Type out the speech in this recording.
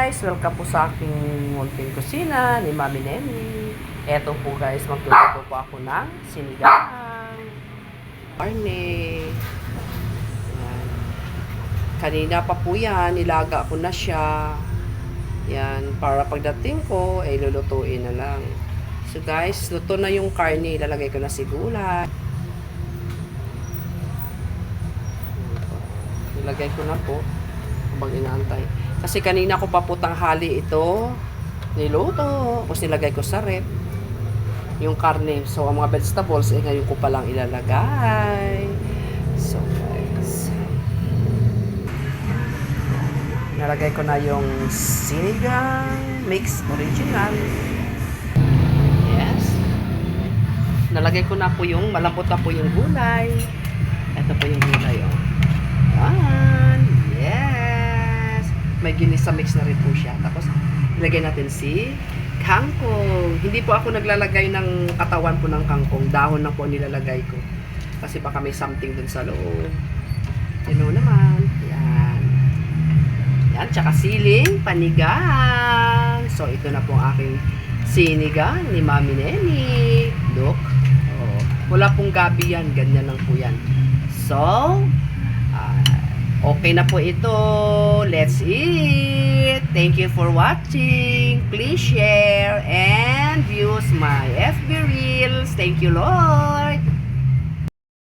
guys! Welcome po sa aking munting kusina ni Mami Nemi. Eto po guys, magluluto po ako ng sinigang karne. Yan. Kanina pa po yan, nilaga ko na siya. Yan, para pagdating ko, ay lulutuin na lang. So guys, luto na yung karne, ilalagay ko na si gulay. Nilagay ko na po habang inaantay. Kasi kanina ko pa po tanghali ito niluto. Tapos nilagay ko sa rep yung karne. So, ang mga vegetables, ngayon ko pa lang ilalagay. So, guys. Nalagay ko na yung sinigang mix original. Yes. Nalagay ko na po yung malambot na po yung gulay. Ito po yung gulay, oh. Yan. Yes. May ginisa mix na rin po siya. Tapos, ilagay natin si kangkong. Hindi po ako naglalagay ng katawan po ng kangkong. Dahon lang po nilalagay ko. Kasi baka may something dun sa loob. You know naman. Yan. Yan. Tsaka siling panigang. So, ito na po ang aking sinigang ni Mami Nemi. Look. Oh. Wala pong gabi yan. Ganyan lang po yan. So, okay na po ito. Let's eat. Thank you for watching. Please share and views my FB Reels. Thank you, Lord.